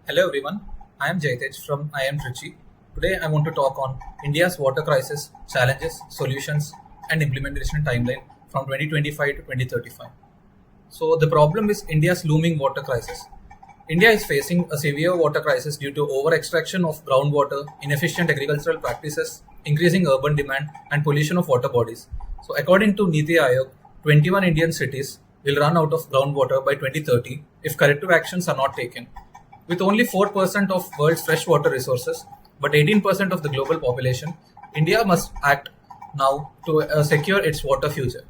Hello everyone, I am Jayatej from IIM Trichy. Today I want to talk on India's water crisis, challenges, solutions and implementation timeline from 2025 to 2035. So the problem is India's looming water crisis. India is facing a severe water crisis due to over-extraction of groundwater, inefficient agricultural practices, increasing urban demand and pollution of water bodies. So according to Niti Aayog, 21 Indian cities will run out of groundwater by 2030 if corrective actions are not taken. With only 4% of world's freshwater resources, but 18% of the global population, India must act now to secure its water future.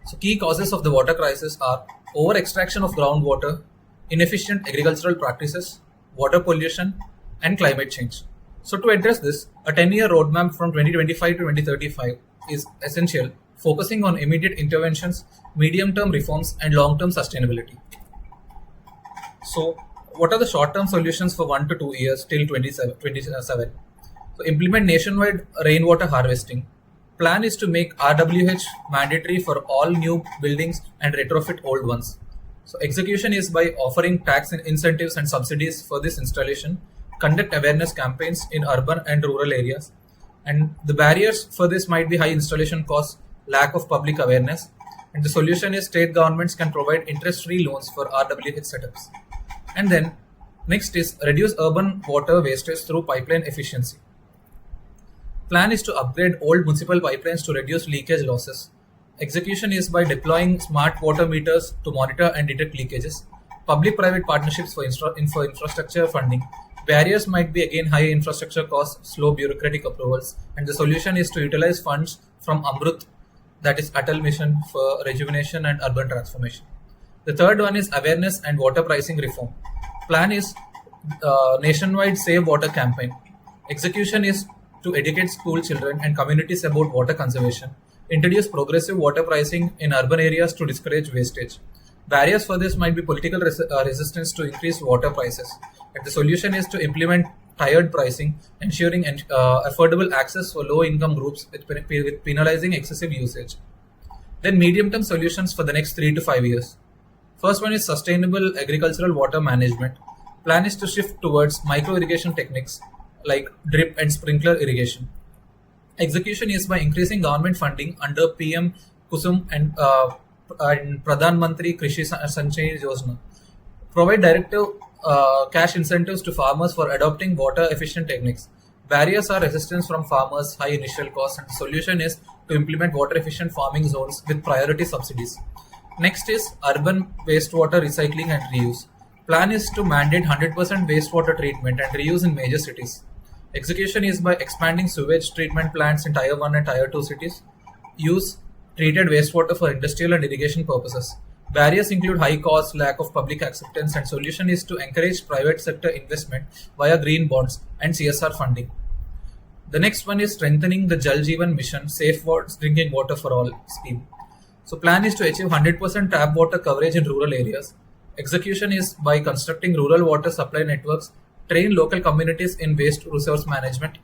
So key causes of the water crisis are over-extraction of groundwater, inefficient agricultural practices, water pollution, and climate change. So to address this, a 10-year roadmap from 2025 to 2035 is essential, focusing on immediate interventions, medium-term reforms, and long-term sustainability. So what are the short-term solutions for 1 to 2 years till 27? So implement nationwide rainwater harvesting. Plan is to make RWH mandatory for all new buildings and retrofit old ones. So execution is by offering tax incentives and subsidies for this installation, conduct awareness campaigns in urban and rural areas. And the barriers for this might be high installation costs, lack of public awareness. And the solution is state governments can provide interest-free loans for RWH setups. And then next is reduce urban water wastage through pipeline efficiency. Plan is to upgrade old municipal pipelines to reduce leakage losses. Execution is by deploying smart water meters to monitor and detect leakages. Public-private partnerships for infrastructure funding. Barriers might be again high infrastructure costs, slow bureaucratic approvals, and the solution is to utilize funds from Amrut, that is Atal Mission for rejuvenation and urban transformation. The third one is awareness and water pricing reform. Plan is nationwide Save Water campaign. Execution is to educate school children and communities about water conservation. Introduce progressive water pricing in urban areas to discourage wastage. Barriers for this might be political resistance to increase water prices. And the solution is to implement tiered pricing, ensuring affordable access for low-income groups with penalizing excessive usage. Then medium-term solutions for the next 3 to 5 years. First one is sustainable agricultural water management. Plan is to shift towards micro-irrigation techniques like drip and sprinkler irrigation. Execution is by increasing government funding under PM Kusum and Pradhan Mantri Krishi Sanchay Yojana. Provide directive cash incentives to farmers for adopting water-efficient techniques. Barriers are resistance from farmers, high initial costs, and the solution is to implement water-efficient farming zones with priority subsidies. Next is urban wastewater recycling and reuse. Plan is to mandate 100% wastewater treatment and reuse in major cities. Execution is by expanding sewage treatment plants in Tier 1 and Tier 2 cities. Use treated wastewater for industrial and irrigation purposes. Barriers include high cost, lack of public acceptance, and solution is to encourage private sector investment via green bonds and CSR funding. The next one is strengthening the Jal Jeevan Mission, Safe Drinking Water for All scheme. So plan is to achieve 100% tap water coverage in rural areas. Execution is by constructing rural water supply networks, train local communities in waste resource management,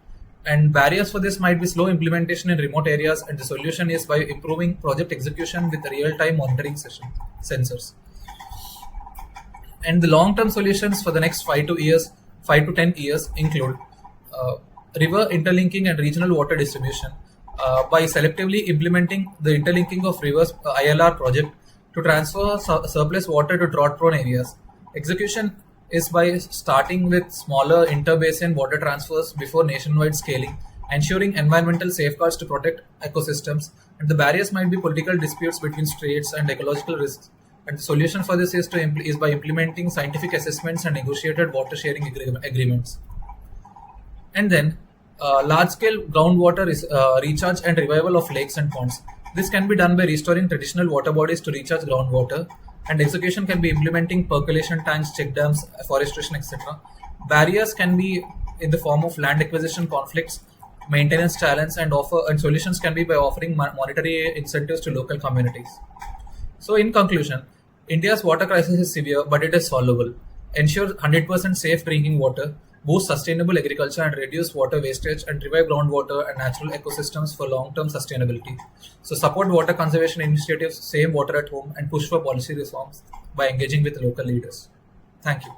and barriers for this might be slow implementation in remote areas, and the solution is by improving project execution with real-time monitoring sensors. And the long-term solutions for the next 5 to 10 years include river interlinking and regional water distribution. By selectively implementing the interlinking of rivers ILR project to transfer surplus water to drought-prone areas. Execution is by starting with smaller interbasin water transfers before nationwide scaling, ensuring environmental safeguards to protect ecosystems, and the barriers might be political disputes between states and ecological risks. And the solution for this is by implementing scientific assessments and negotiated water sharing agreements. And then large-scale groundwater recharge and revival of lakes and ponds. This can be done by restoring traditional water bodies to recharge groundwater, and execution can be implementing percolation tanks, check dams, afforestation, etc. Barriers can be in the form of land acquisition conflicts, maintenance challenge, and solutions can be by offering monetary incentives to local communities. So in conclusion, India's water crisis is severe, but it is solvable. Ensure 100% safe drinking water, boost sustainable agriculture and reduce water wastage, and revive groundwater and natural ecosystems for long-term sustainability. So support water conservation initiatives, save water at home, and push for policy reforms by engaging with local leaders. Thank you.